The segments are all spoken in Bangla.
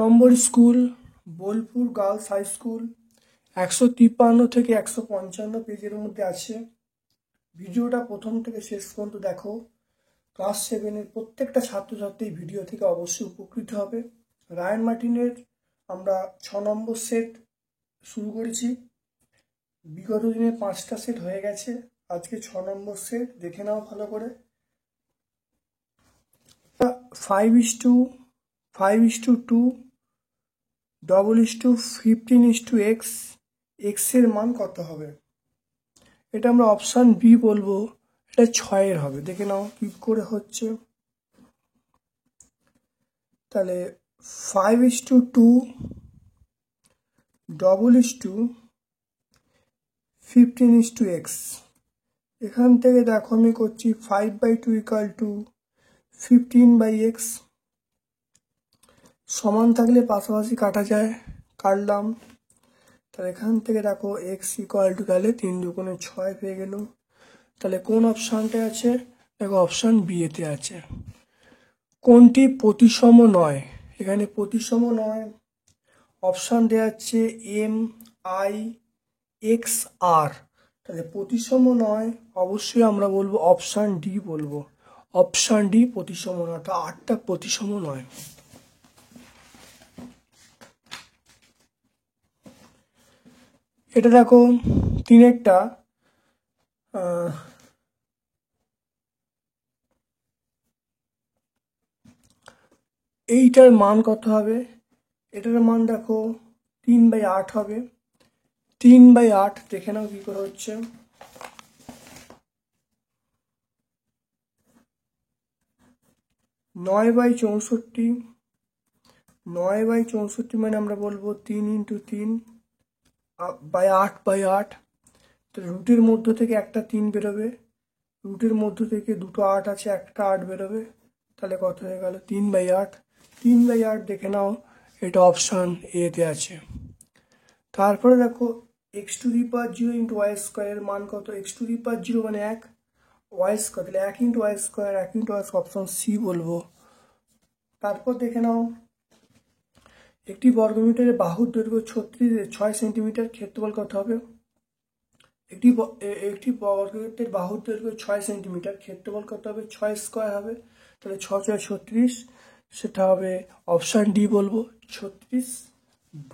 নম্বর school Bolpur girls high school 153 থেকে 155 পেজের মধ্যে আছে। ভিডিওটা প্রথম থেকে শেষ পর্যন্ত দেখো। ক্লাস 7-এর প্রত্যেকটা ছাত্রছাত্রী ভিডিও থেকে অবশ্যই উপকৃত হবে। রায়ান মার্টিনের আমরা 6 নম্বর সেট শুরু করেছি। বিগত দিনে 5টা সেট হয়ে গেছে, আজকে 6 নম্বর সেট দেখে নাও ভালো করে। 5:2 15:x, x এর মান কত হবে? এটা আমরা অপশান বি বলবো, এটা 6-এর হবে। দেখে নাও কি করে হচ্ছে। তাহলে 5:2 15:x, এখান থেকে দেখো আমি করছি 5/2 = 15/x, সমান থাকলে পাশাপাশি কাটা যায়, কাটলাম। তাহলে এখান থেকে দেখো x = তাহলে 3 × 2 = 6 পেয়ে গেল। তাহলে কোন অপশানটা আছে? দেখো অপশান বি এতে আছে। কোনটি প্রতিসম নয়? এখানে প্রতিসম নয়, অপশান দেওয়া আছে MIXR। তাহলে প্রতিসম নয়, অবশ্যই আমরা বলবো অপশান ডি বলবো। অপশান ডি প্রতিসম নয়, তা 8টা প্রতিসম নয়। এটা দেখো 3-এরটা এইটার মান কত হবে? এটার মান দেখো 3/8 হবে। 3/8 দেখে নাও কি করে হচ্ছে। 9/64, 9/64 মানে আমরা বলবো 3 × 3/8/8। তো রুটের মধ্য থেকে একটা 3 বেরোবে, রুটের মধ্য থেকে দুটো 8 আছে, একটা 8 বেরোবে। তাহলে কত হয়ে গেল? 3/8। 3/8 দেখে নাও, এটা অপশান এতে আছে। তারপরে দেখো x⁴ × y² এর মান কত? x⁴ মানে 1, y², তাহলে 1 × y², 1 × y, অপশান সি বলবো। তারপর দেখে নাও একটি বর্গমিটারের বাহুর দৈর্ঘ্য 6 সেন্টিমিটার, ক্ষেত্রফল কত হবে? একটি বর্গমিটারের বাহুর দৈর্ঘ্য 6 সেন্টিমিটার, ক্ষেত্রফল কত হবে? 6² হবে। তাহলে 6 × 6 = 36, সেটা হবে অপশান ডি বলবো, 36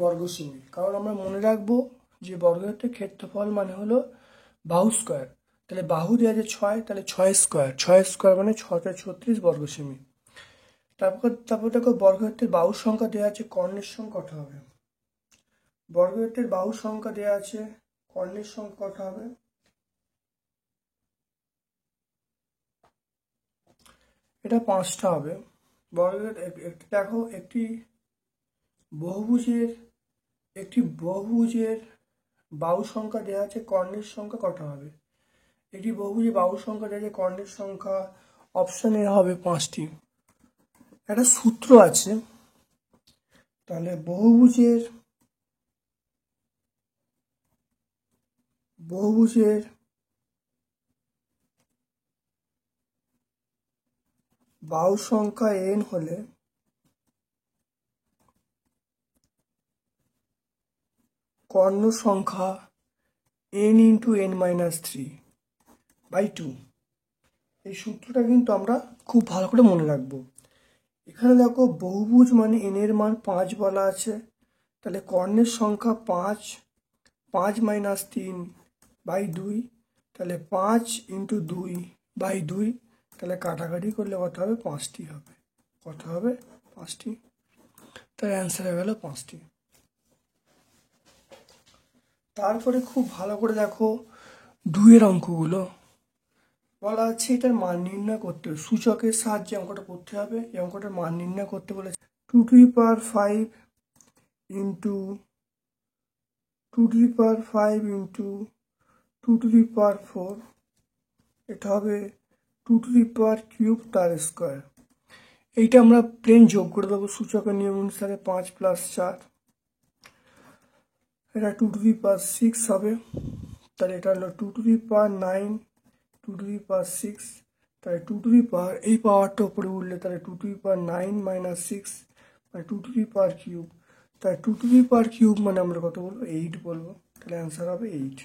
বর্গ সেমি। কারণ আমরা মনে রাখবো যে বর্গক্ষেত্রের ক্ষেত্রফল মানে হলো বাহু স্কোয়ার। তাহলে বাহু দেওয়া আছে 6, তাহলে 6² মানে 6 × 36 বর্গ সেমি। তারপর দেখো বর্গক্ষেত্রের বাহুর সংখ্যা দেওয়া আছে, কর্ণের সংখ্যা কত হবে? বর্গক্ষেত্রের বাহুর সংখ্যা দেওয়া আছে, কর্ণের সংখ্যা কত হবে? এটা 5টা হবে। দেখো একটি বহুভুজের বাহু সংখ্যা দেওয়া আছে, কর্ণের সংখ্যা কত হবে? একটি বহুভুজের বাহু সংখ্যা দেওয়া আছে, কর্ণের সংখ্যা অপশানে হবে 5টি। একটা সূত্র আছে, তাহলে বহুভুজের বাহু সংখ্যা n হলে কর্ণ সংখ্যা n × n-3/2। এই সূত্রটা কিন্তু আমরা খুব ভালো করে মনে রাখবো। এখানে দেখো বহুভুজ মানে n এর মান 5 বলা আছে, তাহলে কর্ণের সংখ্যা 5, 5 - 3/2, তাহলে 5 × 2/2, তাহলে কাটাকাটি করলে কত হবে? 5টি হবে। কত হবে? 5টি। তার অ্যান্সার হয়ে গেল 5টি। তারপরে খুব ভালো করে দেখো 2-এর অঙ্কগুলো। বলা আছে এটার মান নির্ণয় করতে হবে, সূচকের সাহায্যে অঙ্কটা করতে হবে। এই অঙ্কটার মান নির্ণয় করতে বলেছে 2⁵ × 2⁵ এটা হবে 2³ তার স্কোয়ার। এইটা আমরা প্লেন যোগ করে দেবো সূচকের নিয়ম অনুসারে, 5 + 4, এটা 2⁵ হবে। তাহলে এটা হলো 2^9, 2^6, তাহলে 2^, এই পাওয়ারটা উপরে উঠলে তাহলে 2^9 - 6 মানে 2^3, তাহলে 2^3 মানে আমরা কত বলবো? 8 বলবো। তাহলে অ্যান্সার হবে 8।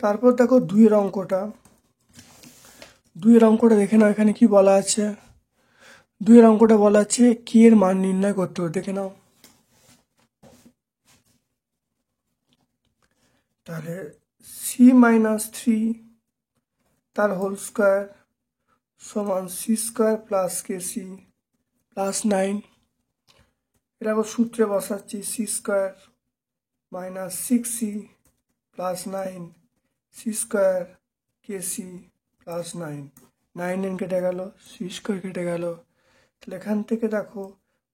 তারপর দেখো 2-এর অঙ্কটা। 2-এর অঙ্কটা দেখে নাও, এখানে কি বলা আছে? 2-এর অঙ্কটা বলা আছে কি এর মান নির্ণয় করতে হবে, দেখে নাও। তাহলে c-3 তার হোল স্কোয়ার সমান c² + kc + 9। এটা আবার সূত্রে বসাচ্ছি, c² - 6c + 9 c² kc + 9, 9 কেটে গেল, c² কেটে গেল। তাহলে এখান থেকে দেখো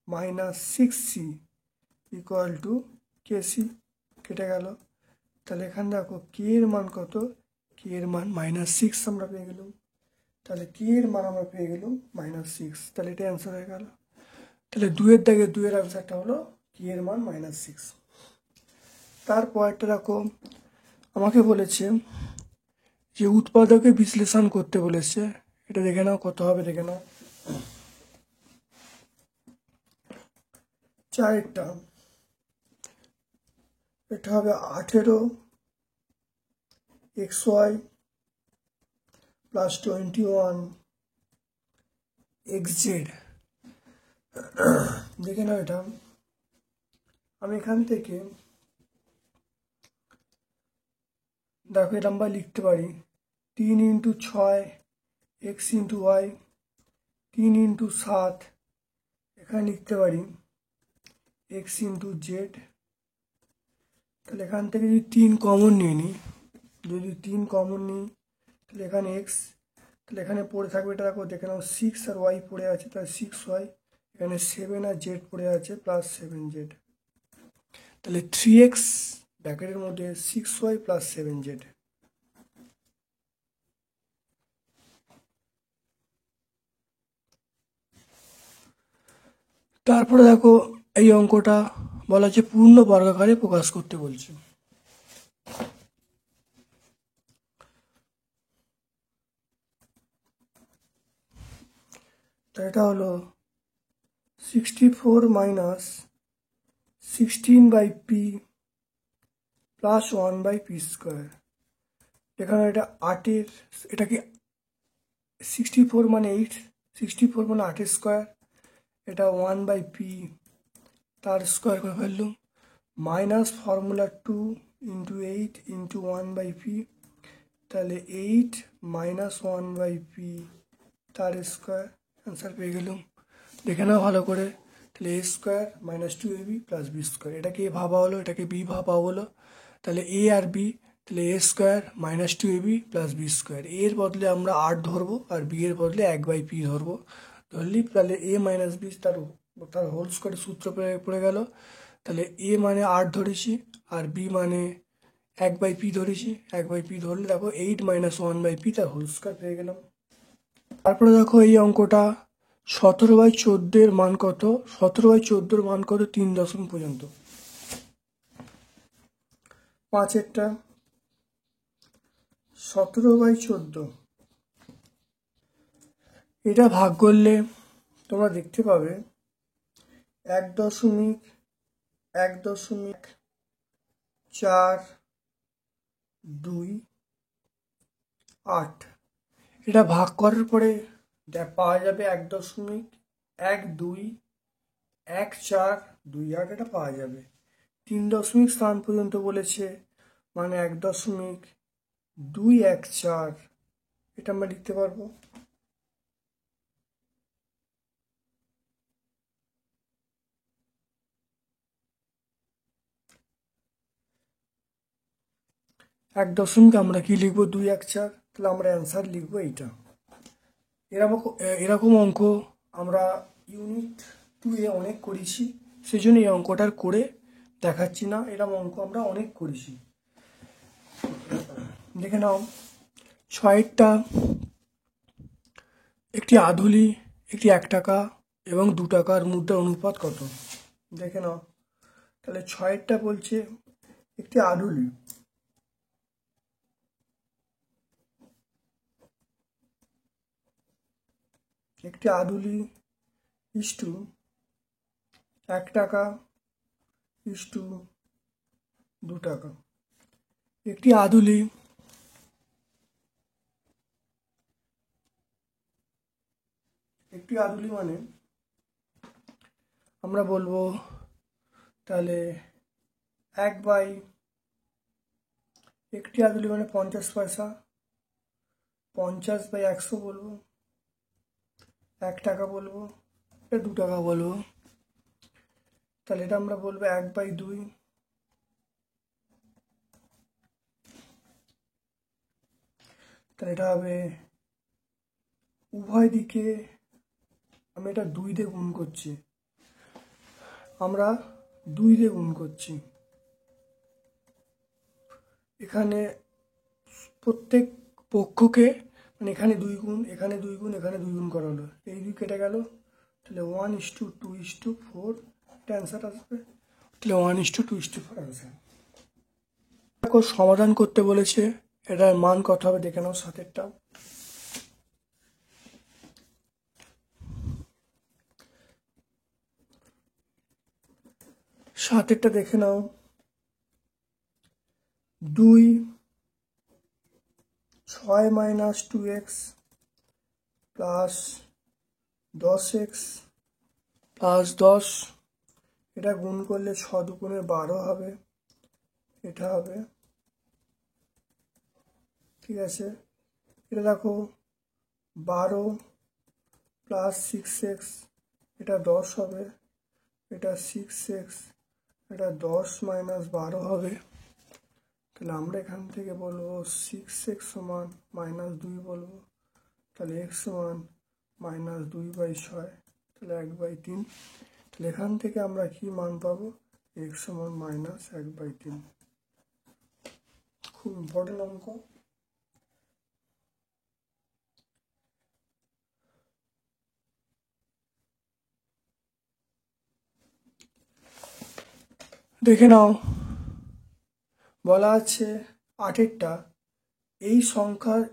-6c = kc কেটে গেল। তাহলে এখানে দেখো কে এর মান কত? কে এর মান -6 আমরা পেয়ে গেলাম। তাহলে কে এর মান আমরা পেয়ে গেলাম -6। তাহলে এটা অ্যান্সার হয়ে গেল। তাহলে 2-এর দাগে 2-এর অ্যান্সারটা হলো কে এর মান -6। তারপরটা দেখো, আমাকে বলেছে যে উৎপাদকে বিশ্লেষণ করতে বলেছে। এটা দেখে নাও কত হবে, দেখে নাও। 4টা, এটা হবে 18xy + 21xz। দেখে নাও এটা। আমি এখান থেকে দেখো এটা আমরা লিখতে পারি 3 × 6 x × y, 3 × 7 এখানে লিখতে পারি x × z। তাহলে এখান থেকে যদি 3 কমন নিয়ে নিই, যদি 3 কমন নিই তাহলে এখানে x, তাহলে এখানে পড়ে থাকবে এটা দেখো, দেখে নাও 6 আর y পড়ে আছে, তাহলে 6y, এখানে 7 আর z পড়ে আছে +7z। তাহলে 3x ব্র্যাকেটের মধ্যে 6y + 7z। তারপরে দেখো এই অঙ্কটা বলা হচ্ছে পূর্ণ বর্গাকারে প্রকাশ করতে বলছে। তো এটা হলো 64 - 16/p + 1/p²। এখানে এটা 8-এর, এটা কি 64 মানে 8, 64 মানে 8-এর স্কোয়ার, এটা 1/p তার স্কোয়ার করে ফেললুম, মাইনাস ফর্মুলা 2 × 8 × 1/p, তাহলে 8 - 1/p তার স্কোয়ার, অ্যান্সার পেয়ে গেলুম। দেখে নাও ভালো করে। তাহলে a² - 2ab + b², এটাকে a ভাবা হলো, এটাকে b ভাবা হলো। তাহলে a আর b, তাহলে a² - 2ab + b²। এর বদলে আমরা 8 ধরবো আর b এর বদলে 1/p ধরবো, ধরলি তাহলে a - b তার হোল স্কোয়ারের সূত্র পড়ে গেল। তাহলে a মানে 8 ধরেছি আর b মানে 1/p ধরেছি, 1/p ধরলে দেখো 8 - 1/p তার হোল স্কোয়ার পেয়ে গেলাম। তারপরে দেখো এই অঙ্কটা 17/14 মান কত? 17/14 মান কত 3 দশমিক পর্যন্ত। 5-এরটা 17/14 এটা ভাগ করলে তোমরা দেখতে পাবে 1.1.428। এটা ভাগ করার পরে পাওয়া যাবে 1.121428, এটা পাওয়া যাবে। 3 দশমিক স্থান পর্যন্ত বলেছে মানে 1.214, এটা আমরা লিখতে পারবো। এক দশমিক আমরা কি লিখবো? 214, তাহলে আমরা অ্যান্সার লিখবো এইটা। এরকম অঙ্ক আমরা ইউনিট 2-এ অনেক করেছি, সেই জন্য এই অঙ্কটার করে দেখাচ্ছি না। এরকম অঙ্ক আমরা অনেক করেছি। দেখে নাও 6-টা, একটি আধুলি একটি 1 টাকা এবং 2 টাকার মুদ্রার অনুপাত কত দেখে নাও। তাহলে 6টা বলছে একটি আদুলি ইস্টু 1 টাকা ইস্টু 2 টাকা। একটি আদুলি মানে আমরা বলবো তাহলে একটি আদুলি মানে 50 পয়সা, 50/100 বলবো, 1 টাকা বলবো, এটা 2 টাকা বলবো। তাহলে এটা আমরা বলবো 1/2। তাহলে এটা হবে উভয় দিকে আমি এটা 2 দিয়ে গুণ করছি, আমরা 2 দিয়ে গুণ করছি। এখানে প্রত্যেক পক্ষকে মানে এখানে 2 গুণ, এখানে 2 গুণ, এখানে 2 গুণ করা হলো, এই 2 কেটে গেল। তাহলে 1:2:4 এটা অ্যান্সার আসবে। তাহলে 1:2:4 অ্যান্সার। দেখো সমাধান করতে বলেছে, এটার মান কত হবে দেখে নাও। 7এরটা দেখে নাও। 2 6 - 2x প্লাস 10x প্লাস 10, এটা গুণ করলে 6 দুগুণে 12 হবে, এটা হবে, ঠিক আছে। এটা দেখো 12 প্লাস 6x, এটা 10 হবে, এটা 6x, এটা 10 - 12 হবে। তাহলে আমরা এখান থেকে বলবো 6x সমান -2 বলবো। তাহলে x সমান -2/6, তাহলে 1/3। তাহলে এখান থেকে আমরা কি মান পাবো? x সমান -1/3। খুব ইম্পর্টেন্ট অঙ্ক। দেখে নাও, বলা আছে 8এরটা এই সংখ্যার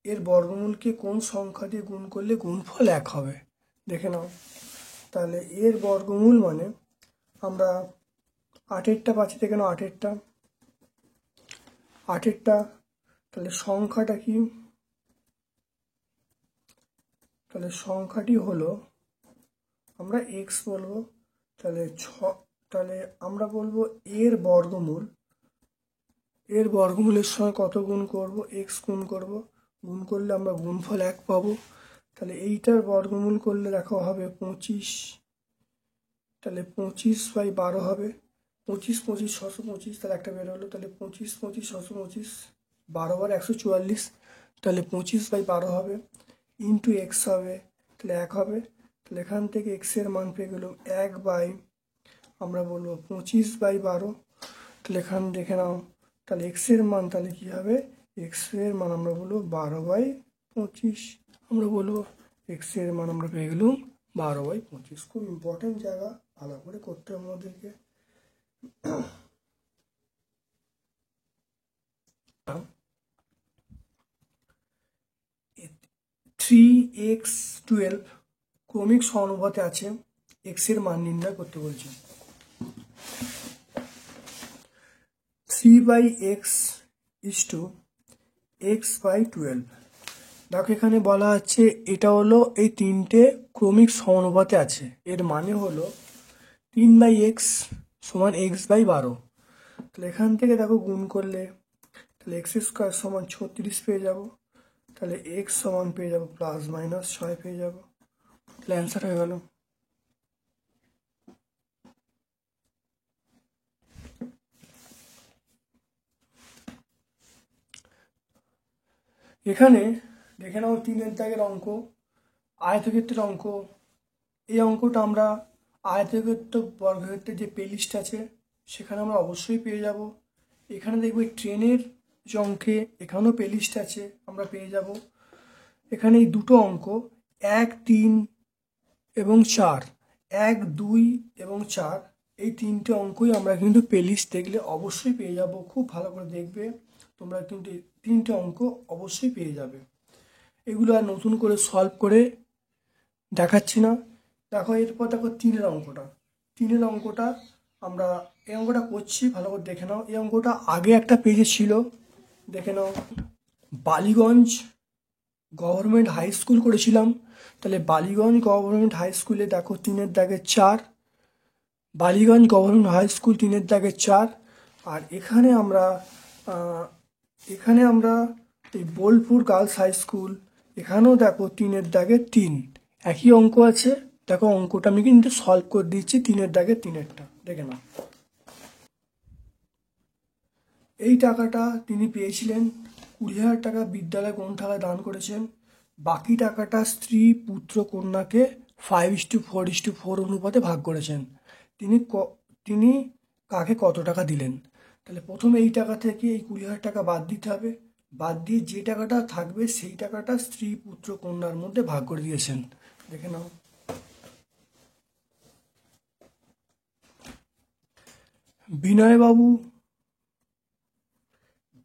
এর বর্গমূলকে কোন সংখ্যা দিয়ে গুণ করলে গুণফল 1 হবে দেখে নাও। তাহলে এর বর্গমূল মানে আমরা 8এরটা পাচ্ছি, দেখে নাও 8এরটা, তাহলে সংখ্যাটা কি? তাহলে সংখ্যাটি হলো আমরা x বলবো। তাহলে আমরা বলবো এর বর্গমূলের সঙ্গে কত গুণ করব? x গুণ করব, গুণ করলে আমরা গুণফল 1 পাবো। তাহলে এইটার বর্গমূল করলে দেখো হবে 25, তাহলে 25/12 হবে। 25 25 625, তাহলে একটা বের হলো, তাহলে 25 25 625, 12 বার 144, তাহলে 25/12 হবে, ইন্টু এক্স হবে, তাহলে 1 হবে। তাহলে এখান থেকে এক্স এর মান পেয়ে গেল আমরা বলবো 25/12। তাহলে এখান দেখে নাও, তাহলে এক্স এর মান তাহলে কি হবে? এক্স এর মান আমরা বলবো 12/25, আমরা বলবো এক্স এর মান আমরা পেয়ে গেলাম 12/25। খুব ইম্পর্টেন্ট জায়গা, ভালো করে করতে হবে আমাদেরকে। 3x12 ক্রমিক সমানুপাতে আছে, x এর মান নির্ণয় করতে বলছে। 3/x = x/12। দেখো এখানে বলা আছে এটা হলো এই 3টে ক্রমিক সমানুপাতে আছে, এর মানে হলো 3/x সমান x/12। তাহলে এখান থেকে দেখো গুণ করলে তাহলে x² সমান 36 পেয়ে যাব, তাহলে x সমান পেয়ে যাব +- 6 পেয়ে যাব, তাহলে অ্যান্সার হয়ে গেল। এখানে দেখে নাও 3-এর দাগের অঙ্ক, আয়তক্ষেত্রের অঙ্ক। এই অঙ্কটা আমরা আয়তক্ষেত্র বর্গক্ষেত্রের যে প্লেলিস্ট আছে সেখানে আমরা অবশ্যই পেয়ে যাব। এখানে দেখবো ট্রেনের যে অঙ্কে এখানেও প্লেলিস্ট আছে, আমরা পেয়ে যাব। এখানে এই দুটো অঙ্ক 1, 3 এবং 4, 1, 2 এবং 4, এই তিনটে অঙ্কই আমরা কিন্তু প্লেলিস্ট দেখলে অবশ্যই পেয়ে যাব। খুব ভালো করে দেখবে, তোমরা কিন্তু এই তিনটে অঙ্ক অবশ্যই পেয়ে যাবে। এগুলো আর নতুন করে সলভ করে দেখাচ্ছি না। দেখো এরপর দেখো 3-এর অঙ্কটা। 3-এর অঙ্কটা আমরা এই অঙ্কটা করছি, ভালো করে দেখে নাও। এই অঙ্কটা আগে একটা পেজে ছিল, দেখে নাও। বালিগঞ্জ গভর্নমেন্ট হাই স্কুল করেছিলাম, তাহলে বালিগঞ্জ গভর্নমেন্ট হাই স্কুলে দেখো 3-এর দাগে 4, বালিগঞ্জ গভর্নমেন্ট হাই স্কুল 3-এর দাগে 4। আর এখানে আমরা এই বোলপুর গার্লস হাই স্কুল, এখানেও দেখো 3-এর দাগে 3, একই অঙ্ক আছে। দেখো অঙ্কটা আমি কিন্তু সলভ করে দিচ্ছি 3-এর দাগে 3-এরটা, দেখে নাও। এই টাকাটা তিনি পেয়েছিলেন, 20,000 টাকা বিদ্যালয় গ্রন্থাগারে দান করেছেন। বাকি টাকাটা স্ত্রী পুত্র কন্যাকে 5:4:4 অনুপাতে ভাগ করেছেন। তিনি কাকে কত টাকা দিলেন? তাহলে প্রথমে এই টাকা থেকে এই 20,000 টাকা বাদ দিতে হবে। বাদ দিয়ে যে টাকাটা থাকবে সেই টাকাটা স্ত্রী পুত্র কন্যার মধ্যে ভাগ করে দিয়েছেন, দেখে নাও।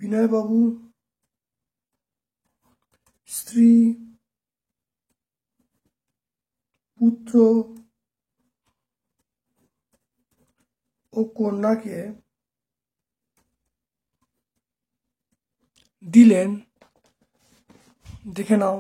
বিনয়বাবু স্ত্রী পুত্র ও কন্যাকে দিলেন, দেখে নাও।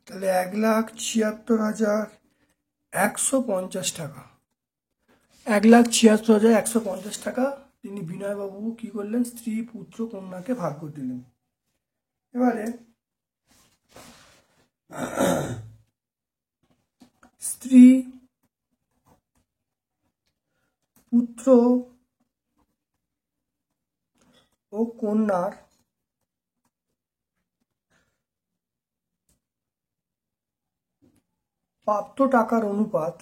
তাহলে 1,76,150 টাকা, 1,76,150 টাকা তিনি বিনয়বাবু কি করলেন? স্ত্রী পুত্র কন্যাকে ভাগ করে দিলেন। এবারে স্ত্রী পুত্র ও কন্যার প্রাপ্ত টাকার অনুপাত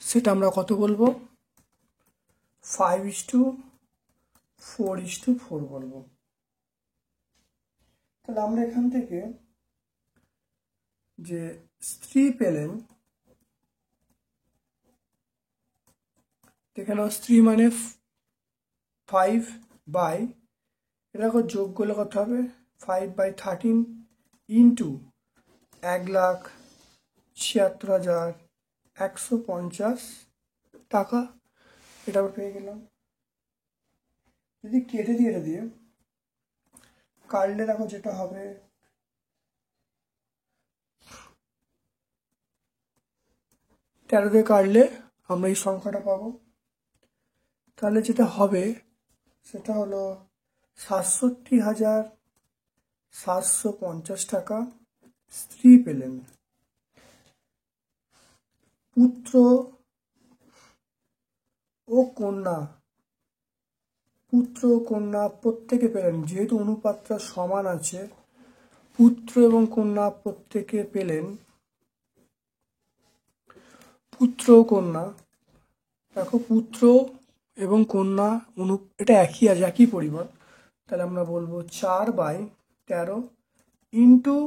সেটা আমরা কত বলবো? 5:4:4 বলবো। তাহলে আমরা এখান থেকে যে স্ত্রী পেলেন, দেখে নাও, স্ত্রী মানে 5 বাই, এটাকে যোগ করলে কত হবে? 5/13 ইন্টু 1,76,150 টাকা, এটা আমরা পেয়ে গেলাম। যদি কেটে দিয়ে এটা দিয়ে কাটলে দেখো যেটা হবে, তেরো দিয়ে কাটলে আমরা এই সংখ্যাটা পাবো। তাহলে যেটা হবে সেটা হলো 67,750 টাকা স্ত্রী পেলেন। পুত্র ও কন্যা প্রত্যেকে পেলেন, যেহেতু অনুপাতটা সমান আছে, পুত্র এবং কন্যা প্রত্যেকে পেলেন, পুত্র ও কন্যা, দেখো পুত্র এবং কন্যা এটা একই আছে, একই পরিমাণ। তাহলে আমরা বলবো 4/13 ইন্টু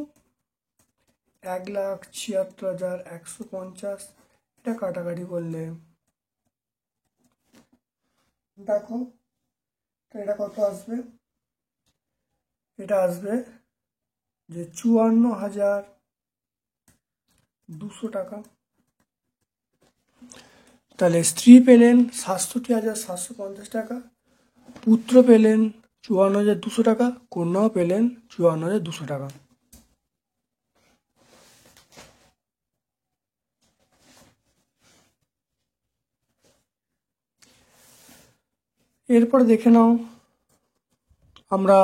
1,76,150, এটা কাটাকাটি করলে দেখো এটা কত আসবে? এটা আসবে যে 54,200 টাকা। তাহলে স্ত্রী পেলেন 67,750 টাকা, পুত্র পেলেন 54,200 টাকা, কন্যাও পেলেন 54,200 টাকা। এরপর দেখে নাও, আমরা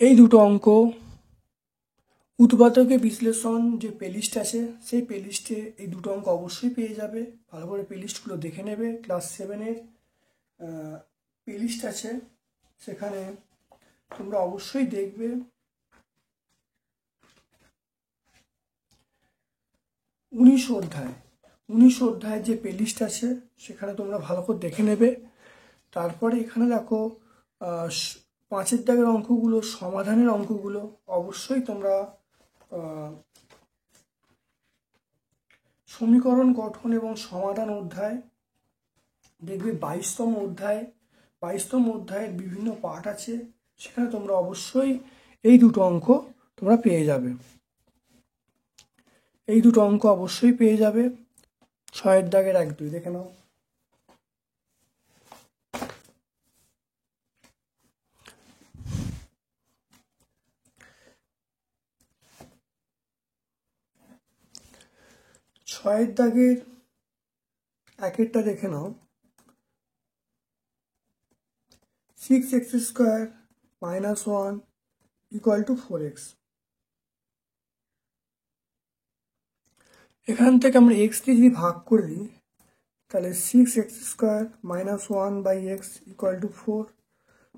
এই দুটো অঙ্ক উৎপাদকের বিশ্লেষণ যে প্লেলিস্ট আছে সেই প্লেলিস্টে এই দুটো অঙ্ক অবশ্যই পেয়ে যাবে। ভালো করে প্লেলিস্টগুলো দেখে নেবে। ক্লাস 7-এর প্লেলিস্ট আছে, সেখানে তোমরা অবশ্যই দেখবে। 19 অধ্যায়ের যে প্লেলিস্ট আছে সেখানে তোমরা ভালো করে দেখে নেবে। তারপরে এখানে দেখো 5-এর দাগের অঙ্কগুলো, সমাধানের অঙ্কগুলো অবশ্যই তোমরা সমীকরণ গঠন এবং সমাধান অধ্যায় দেখবে। 22তম অধ্যায়ের বিভিন্ন পার্ট আছে, সেখানে তোমরা অবশ্যই এই দুটো অঙ্ক তোমরা পেয়ে যাবে। এই দুটো অঙ্ক অবশ্যই পেয়ে যাবে। 6-এর দাগের 1-2 দেখে নাও। ছয়ের দাগের 1-এরটা দেখে নাও। 6x² - 1 = 4x। এখান থেকে আমরা x দিয়ে যদি ভাগ করে দিই তাহলে 6x² - 1/x = 4।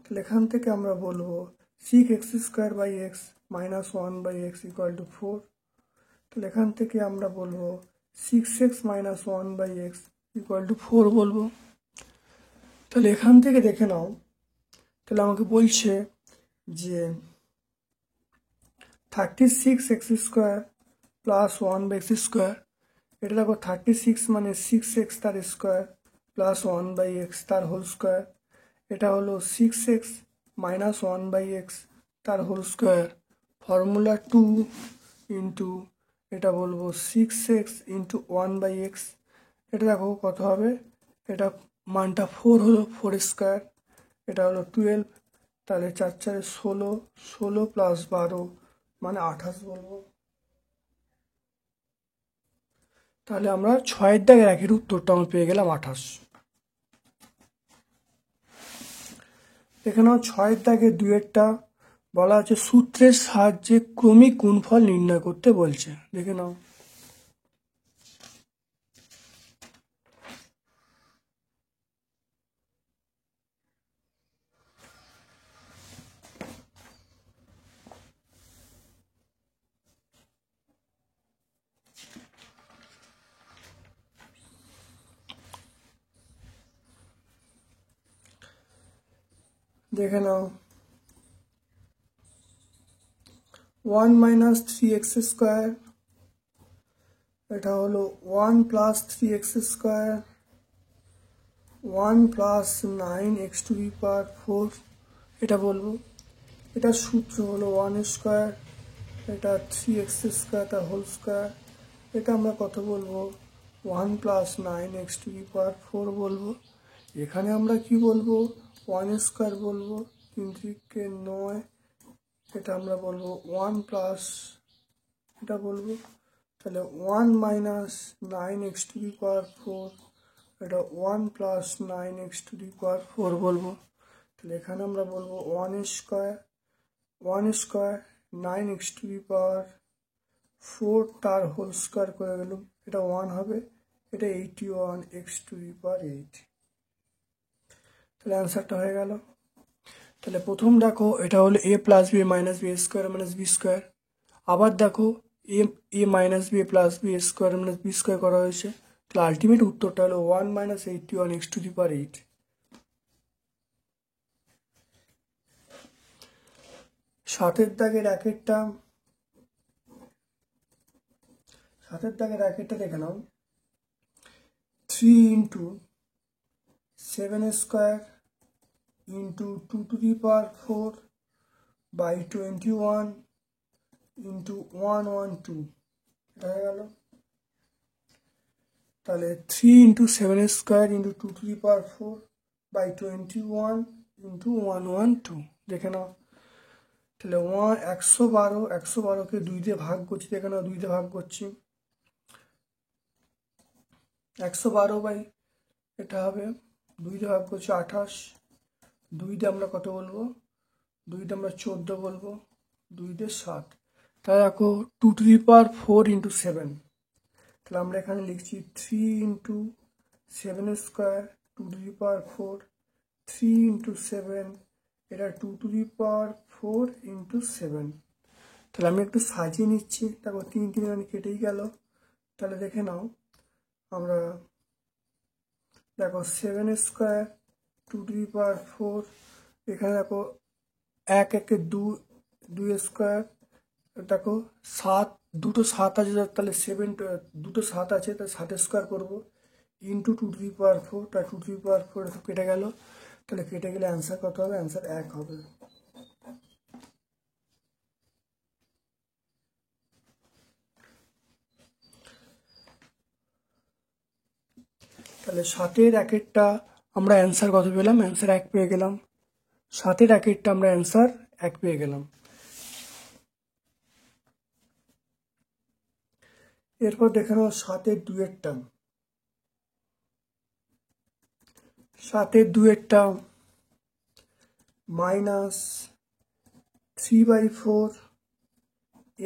তাহলে এখান থেকে আমরা বলবো 6x² - 1/x = 4। তাহলে এখান থেকে আমরা বলবো 6x - 1/x = 4 বলবো। তাহলে এখান থেকে দেখে নাও, তাহলে আমাকে বলছে যে 36x² + 1/x²। এটা দেখো 36 মানে 6x তার স্কোয়ার প্লাস 1/x তার হোল স্কোয়ার। এটা হলো 6x - 1/x তার হোল স্কোয়ার। ফর্মুলা 2 ইন্টু এটা বলবো 6x × 1/x। এটা দেখো কত হবে, এটা মানটা 4 হলো, 4² এটা হলো 12। তাহলে 4 4 16, 16 + 12 মানে 28 বলবো। তাহলে আমরা 6-এর দাগের 1-এর উত্তরটা আমরা পেয়ে গেলাম 28। এখানেও 6-এর দাগের 2-এরটা বলা আছে সূত্রের সাহায্যে ক্রমিক গুণফল নির্ণয় করতে বলছে, দেখে নাও। দেখে নাও 1 - 3x², এটা হলো 1 + 3x², 1 + 9x⁴ এটা বলবো। এটা সূত্র হলো 1², এটা 3x² তার হোল স্কোয়ার। এটা আমরা কত বলবো, 1 + 9x⁴ বলবো। এখানে আমরা কি বলবো, 1² বলবো, 3 3 9। এটা আমরা বলবো 1 + এটা বলবো। তাহলে 1 - 9x⁴, এটা 1 + 9x⁴ বলবো। তাহলে এখানে আমরা বলবো 1² 9x⁴ তার হোল স্কোয়ার করে গেলাম, এটা 1 হবে, এটা 81x⁴। তাহলে অ্যান্সারটা হয়ে গেল। তাহলে প্রথম দেখো এটা হলো a + b - b² - b²। আবার দেখো a - b + b² - b² করা হয়েছে। তাহলে আলটিমেট উত্তরটা হলো 1 - 81x⁴। 7-এর দাগের 1-এরটা দেখে নাও। 3 × 7² × 2⁴ by 21 × 112 এটা হয়ে গেল। তাহলে 3 × 7² × 2⁴ by 21 × 112 দেখে নাও। তাহলে 112কে 2 দিয়ে ভাগ করছি, দেখে নাও 2 দিয়ে ভাগ করছি। 112 বাই এটা হবে 2 দিয়ে ভাগ করছি 28। 2 দিয়ে আমরা কত বলবো, 2 দিয়ে আমরা 14 বলবো, 2 দিয়ে 7। তাহলে দেখো 2^4 × 7, তাহলে আমরা এখানে লিখছি 3 × 7² 2^4, 3 × 7, এটা 2^4 × 7। তাহলে আমি একটু সাজিয়ে নিচ্ছি, তারপর 3 3 এখানে কেটেই গেল। তাহলে দেখে নাও, আমরা দেখো 7² 2^4, এখানে দেখো 1 1 2 2² দেখো 7, দুটো 7 আছে, তাহলে 7 দুটো 7 আছে, তাহলে 7² করবো ইন্টু 2^4, তাই 2^4 কেটে গেল। তাহলে কেটে গেলে অ্যান্সার কত হবে? অ্যান্সার 1 হবে। তাহলে 7-এর 1-এরটা আমরা অ্যান্সার কত পেলাম? অ্যান্সার 1 পেয়ে গেলাম। 7-এর 1-এরটা আমরা অ্যান্সার 1 পেয়ে গেলাম। এরপর দেখে নাও 7-এর 2-এরটা। 7-এর 2-এরটা -3/4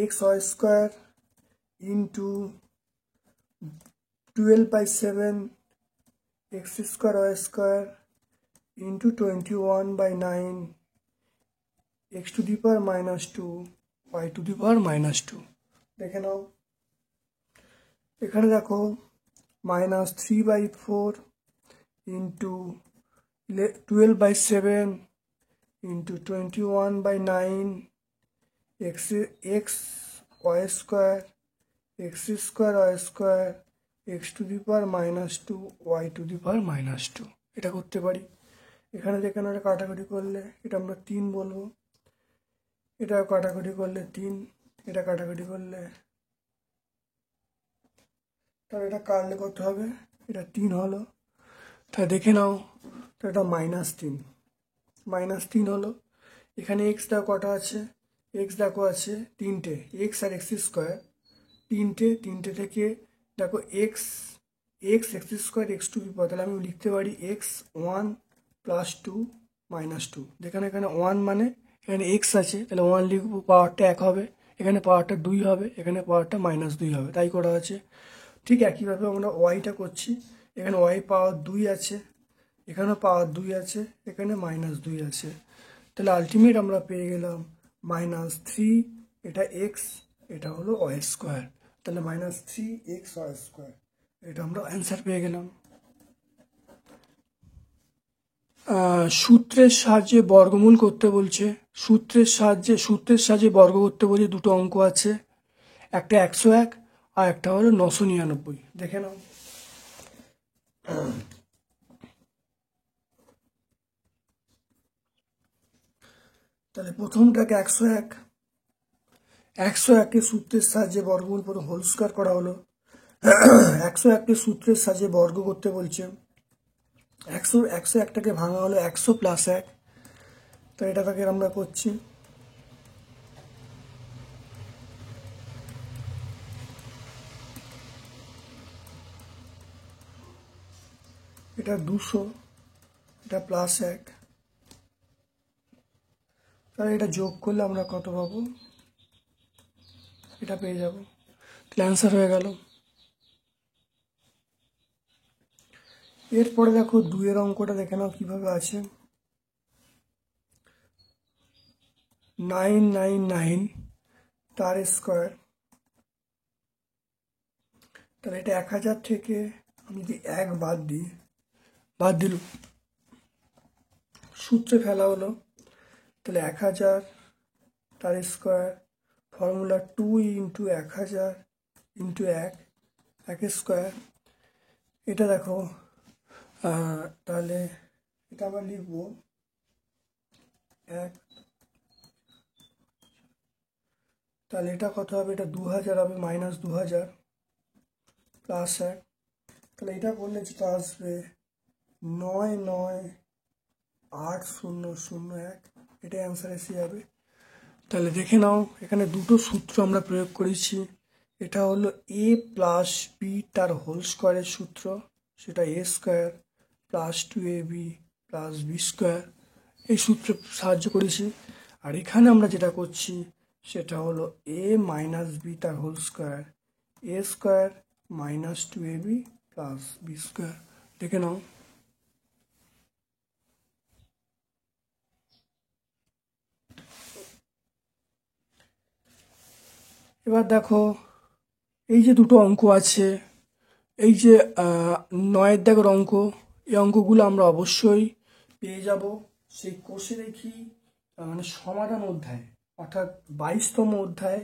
xy² into 12/7 x² into 21/9 x⁻² y⁻²। দেখে নাও, এখানে দেখো -3/4 into 12/7 into 21/9 x² x² x⁻² y⁻²। এটা করতে পারি। এখানে দেখে নাও, এটা কাটাকুটি করলে এটা আমরা 3 বলবো, এটা কাটাকুটি করলে 3, এটা কাটাকুটি করলে, তাহলে এটা কাটলে কত হবে? এটা 3 হলো। তাহলে দেখে নাও, তো এটা -3 হলো। এখানে এক্স দেখো কটা আছে? এক্স দেখো আছে 3টে, এক্স আর x² 3টে থেকে দেখো এক্স x² x⁻², তাহলে আমি লিখতে পারি x1 + 2 - 2। যেখানে এখানে 1 মানে এখানে এক্স আছে, তাহলে 1 লিখবো, পাওয়ারটা 1 হবে, এখানে পাওয়ারটা 2 হবে, এখানে পাওয়ারটা -2 হবে, তাই করা আছে। ঠিক একইভাবে আমরা ওয়াইটা করছি, এখানে ওয়াই পাওয়ার 2 আছে, এখানেও পাওয়ার 2 আছে, এখানে -2 আছে। তাহলে আলটিমেট আমরা পেয়ে গেলাম -3, এটা এক্স, এটা হলো y²। তাহলে -3xy², এটা আমরা অ্যান্সার পেয়ে গেলাম। সূত্রের সাহায্যে বর্গমূল করতে বলছে। সূত্রের সাহায্যে বর্গ করতে বলছে। দুটো অঙ্ক আছে, একটা 101 আর একটা হলো 999। দেখে নাও। তাহলে প্রথমটাকে 101কে সূত্রের সাহায্যে বর্গমূল করে হোল স্কয়ার করা হলো। 101কে সূত্রের সাহায্যে বর্গ করতে বলছে। 101টাকে ভাঙা হলো 100 + 1, তো এটাকে আমরা করছি। এটা 200, এটা +1, তাহলে এটা যোগ করলে আমরা কত পাবো? এটা পেয়ে যাব। তাহলে অ্যান্সার হয়ে গেল। এরপরে দেখো 2-এর অঙ্কটা দেখে নাও কিভাবে আছে। 999 তার স্কোয়ার, তাহলে এটা 1000 থেকে আমি যদি 1 বাদ দিল, সূত্রে ফেলা হলো। তাহলে 1000 তার স্কোয়ার, ফর্মুলা 2 × 1000 × 1 স্কোয়ার। এটা দেখো, তাহলে এটা আবার লিখবো 1, তাহলে এটা কত হবে? এটা 2000 হবে, -2000 +1, তাহলে এটা করলে যেটা আসবে 998001, এটাই অ্যান্সার এসে যাবে। তাহলে দেখে নাও, এখানে দুটো সূত্র আমরা প্রয়োগ করেছি। এটা হলো a + b তার হোল স্কোয়ারের সূত্র, সেটা a² + 2ab + b², এই সূত্রে সাহায্য করেছি। আর এখানে আমরা যেটা করছি সেটা হলো a মাইনাস বি তার whole square, A square minus 2ab plus B square. দেখে নাও। এবার দেখো এই যে দুটো অঙ্ক আছে, এই যে 9-এর দাগের অঙ্ক, এই অঙ্কগুলো আমরা অবশ্যই পেয়ে যাব সেই কোষে দেখি মানে সমাধান অধ্যায়, অর্থাৎ 22তম অধ্যায়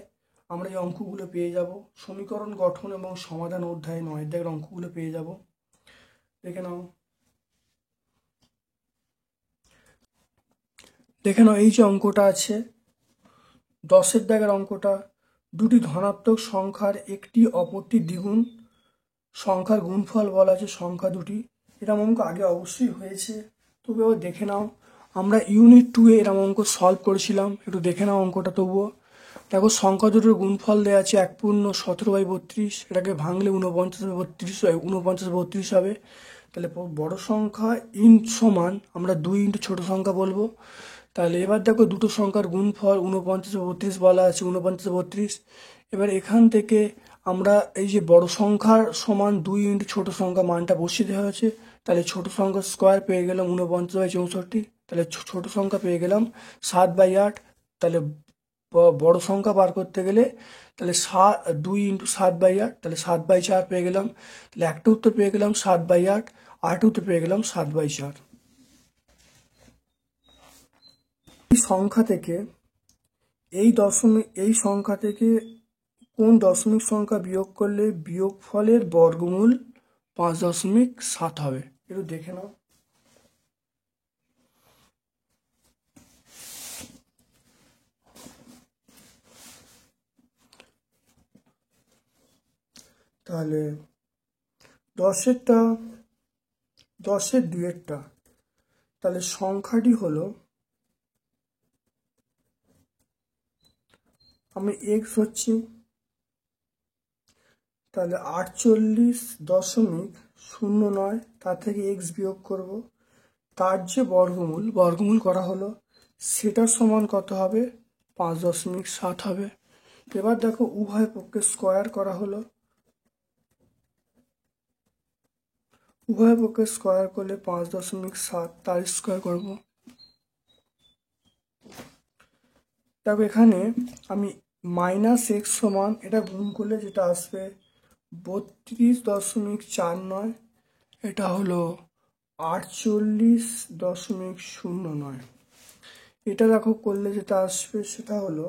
আমরা এই অঙ্কগুলো পেয়ে যাব। সমীকরণ গঠন এবং সমাধান অধ্যায় 9-এর দাগের অঙ্কগুলো পেয়ে যাব। দেখে নাও। দেখে নাও এই যে অঙ্কটা আছে 10-এর দাগের অঙ্কটা, দুটি ধনাত্মক সংখ্যার একটি অপরটি দ্বিগুণ সংখ্যার গুণফল বলা আছে সংখ্যা দুটি। এরকম অঙ্ক আগে অবশ্যই হয়েছে, তবুও দেখে নাও। আমরা ইউনিট 2-এ এরকম অঙ্ক সলভ করেছিলাম, একটু দেখে নাও অঙ্কটা তবুও। দেখো সংখ্যা দুটোর গুণফল দেওয়া আছে 1/17/32, এটাকে ভাঙলে 49/32 হবে। তাহলে বড় সংখ্যা সমান আমরা 2 ইন্টু ছোট সংখ্যা বলবো। তাহলে এবার দেখো দুটো সংখ্যার গুণফল 49/32 বলা আছে, 49/32। এবার এখান থেকে আমরা এই যে বড় সংখ্যার সমান 2 ইন্টু ছোট সংখ্যা মানটা বসিয়ে দেওয়া হয়েছে। তাহলে ছোট সংখ্যার স্কোয়ার পেয়ে গেলাম 49/64। তাহলে ছোট সংখ্যা পেয়ে গেলাম 7/8। তাহলে বড় সংখ্যা বার করতে গেলে তাহলে 2 ইন্টু 7/8, তাহলে 7/4 পেয়ে গেলাম। তাহলে একটা উত্তর পেয়ে গেলাম 7/8, আরেকটা উত্তর পেয়ে গেলাম 7/4। এই সংখ্যা থেকে এই সংখ্যা থেকে কোন দশমিক সংখ্যা বিয়োগ করলে বিয়োগফলের বর্গমূল 5.7 হবে, একটু দেখে নাও। তাহলে 10-এর 2-এরটা, তাহলে সংখ্যাটি হলো, আমি এক্স হচ্ছি, তাহলে 48.09, তার থেকে এক্স বিয়োগ করব, তার যে বর্গমূল করা হলো সেটার সমান কত হবে, 5.7 হবে। এবার দেখো উভয় পক্ষে স্কোয়ার করা হলো, উভয় পক্ষে স্কোয়ার করলে 5.7 তার স্কোয়ার করব। দেখো এখানে আমি -x সমান এটা গুণ করলে যেটা আসবে 32.49, এটা হলো 48.09। এটা দেখো করলে যেটা আসবে সেটা হলো,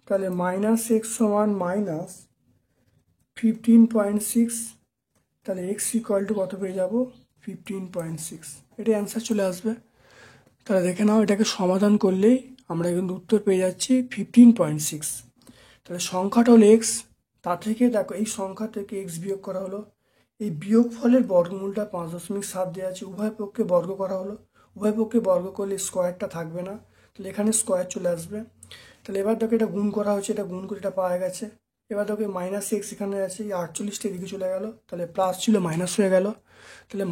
তাহলে -x সমান -15.6, তাহলে x ইকুয়াল টু কত পেয়ে যাবো, 15.6। এটা অ্যান্সার চলে আসবে। তাহলে দেখে নাও, এটাকে সমাধান করলেই আমরা কিন্তু উত্তর পেয়ে যাচ্ছি 15.6। তাহলে সংখ্যাটা হলো এক্স, তা থেকে দেখো এই সংখ্যা থেকে এক্স বিয়োগ করা হলো, এই বিয়োগ ফলের বর্গমূলটা 5.7 দেওয়া আছে, উভয় পক্ষে বর্গ করা হলো, উভয় পক্ষে বর্গ করলে স্কোয়ারটা থাকবে না, তাহলে এখানে স্কোয়ার চলে আসবে। তাহলে এবার দেখো এটা গুণ করা হচ্ছে, এটা গুণ করে এটা পাওয়া গেছে। এবার দেখো -x এখানে আছে, এই 48টা এদিকে চলে গেল, তাহলে প্লাস ছিল মাইনাস হয়ে গেল। তাহলে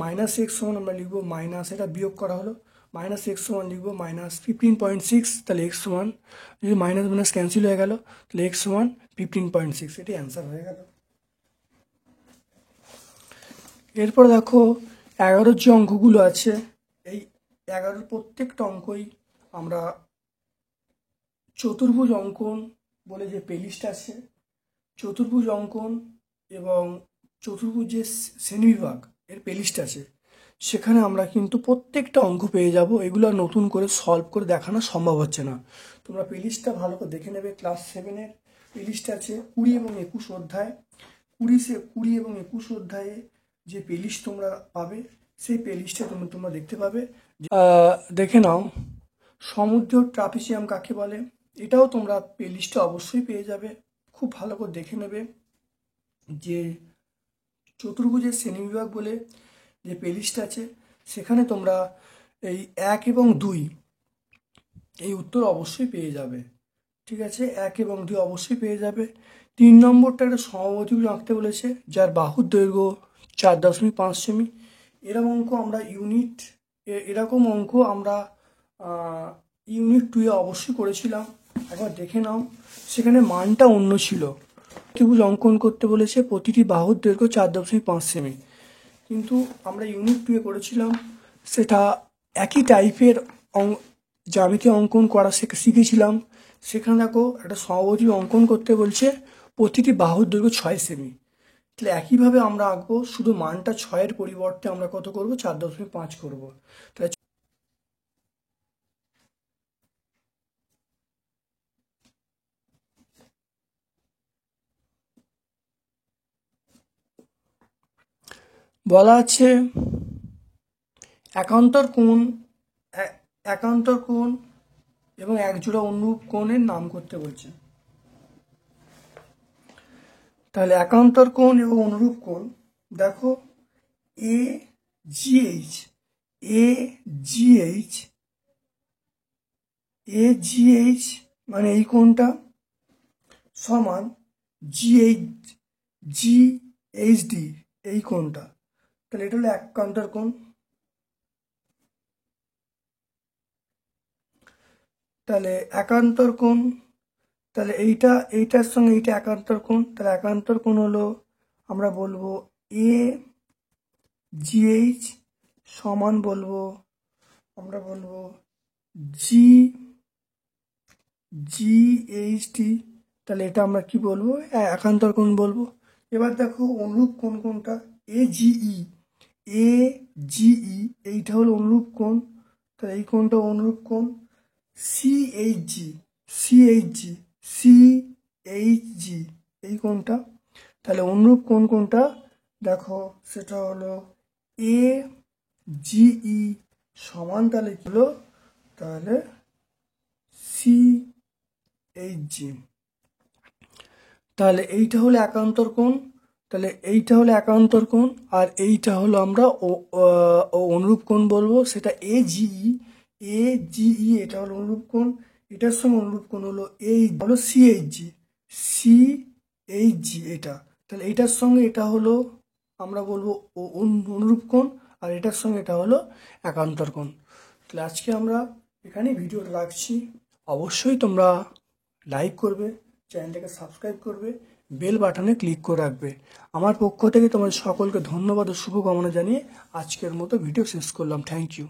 -x সমান আমরা লিখবো মাইনাস, এটা বিয়োগ করা হলো, -x সমান লিখবো -15.6। তাহলে x সমান, যদি মাইনাস মাইনাস ক্যান্সেল হয়ে গেল, তাহলে x সমান 15.6, এটি অ্যান্সার হয়ে গেল। এরপর দেখো 11-র যে অঙ্কগুলো আছে, এই 11-র প্রত্যেকটা অঙ্কই আমরা চতুর্ভুজ অঙ্কন বলে যে প্লেলিস্ট আছে, চতুর্ভুজ অঙ্কন এবং চতুর্ভুজের শ্রেণীবিভাগ এর প্লেলিস্ট আছে, সেখানে আমরা কিন্তু প্রত্যেকটা অঙ্ক পেয়ে যাব। এগুলো নতুন করে সলভ করে দেখানো সম্ভব হচ্ছে না, তোমরা প্লেলিস্টটা ভালো করে দেখে নেবে। ক্লাস 7-এর প্লেলিস্ট আছে 20 এবং 21 অধ্যায়, 20 এবং 21 অধ্যায়ে যে প্লেলিস্ট তোমরা পাবে, সেই প্লেলিস্টে তোমরা দেখতে পাবে। দেখে নাও সমুদ্র ট্রাপিজিয়াম কাকে বলে, এটাও তোমরা প্লেলিস্টে অবশ্যই পেয়ে যাবে, খুব ভালো করে দেখে নেবে। যে চতুর্ভুজের শ্রেণীবিভাগ বলে যে প্লেলিস্ট আছে, সেখানে তোমরা এই 1 এবং 2 এই উত্তর অবশ্যই পেয়ে যাবে। ঠিক আছে, 1 এবং 2 অবশ্যই পেয়ে যাবে। 3 নম্বরটা একটা সমবাহু আঁকতে বলেছে, যার বাহুর দৈর্ঘ্য 4.5 সেমি। এরকম অঙ্ক আমরা ইউনিট 2-এ অবশ্যই করেছিলাম। একবার দেখে নাও, সেখানে মানটা অন্য ছিল। ত্রিভুজ অঙ্কন করতে বলেছে, প্রতিটি বাহুর দৈর্ঘ্য 4.5 সেমি, কিন্তু আমরা ইউনিট 2 করেছিলাম, সেটা একই টাইপের জ্যামিতি অঙ্কন করা শিখেছিলাম। সেখানে দেখো একটা সমবাহু অঙ্কন করতে বলছে, প্রতিটি বাহুর দৈর্ঘ্য 6 সেমি। তাহলে একইভাবে আমরা আঁকবো, শুধু মানটা 6-এর পরিবর্তে আমরা কত করব, 4.5 করবো। তাহলে বলা আছে একান্তর কোণ, একান্তর কোণ এবং একজোড়া অনুরূপ কোণের নাম করতে বলছে। তাহলে একান্তর কোণ এবং অনুরূপ কোণ, দেখো এ জিএইচ, এ জিএইচ, এ জিএইচ মানে এই কোণটা সমান জিএইচ, জিএইচডি এই কোণটা। তাহলে এটা হলো একান্তর কোণ। তাহলে একান্তর কোণ, তাহলে এইটার সঙ্গে এইটা একান্তর কোণ। তাহলে একান্তর কোণ হলো, আমরা বলবো এ জিএইচ সমান বলবো, আমরা বলবো জি জিএইচটি। তাহলে এটা আমরা কি বলবো, একান্তর কোণ বলবো। এবার দেখো অনুরূপ কোণ কোনটা, এ জিই, এ জিই এইটা হলো অনুরূপ কোণ। তাহলে এই কোণটা অনুরূপ কোণ। সিএইচজি, সিএইচজি, সিএইচজি এই কোণটা। তাহলে অনুরূপ কোণ কোনটা, দেখো সেটা হলো এ জিই সমান, তাহলে কি হলো, তাহলে সিএইচজি। তাহলে এইটা হলো একান্তর কোণ। তাহলে এইটা হলো একান্তর কোণ, আর এইটা হলো আমরা অনুরূপ কোণ বলবো, সেটা এ জিই, এ জিই এটা হলো অনুরূপ কোণ। এটার সঙ্গে অনুরূপ কোণ হলো এই হলো সিএইচজি, সিএইচজি এটা। তাহলে এইটার সঙ্গে এটা হলো আমরা বলবো অনুরূপ কোণ, আর এটার সঙ্গে এটা হলো একান্তর কোণ। তাহলে আজকে আমরা এখানেই ভিডিওটা রাখছি। অবশ্যই তোমরা লাইক করবে, চ্যানেলটাকে সাবস্ক্রাইব করবে, বেল বাটনে ক্লিক করে রাখবে। আমার পক্ষ থেকে তোমাদের সকলকে ধন্যবাদ ও শুভকামনা জানিয়ে আজকের মতো ভিডিও শেষ করলাম। Thank you.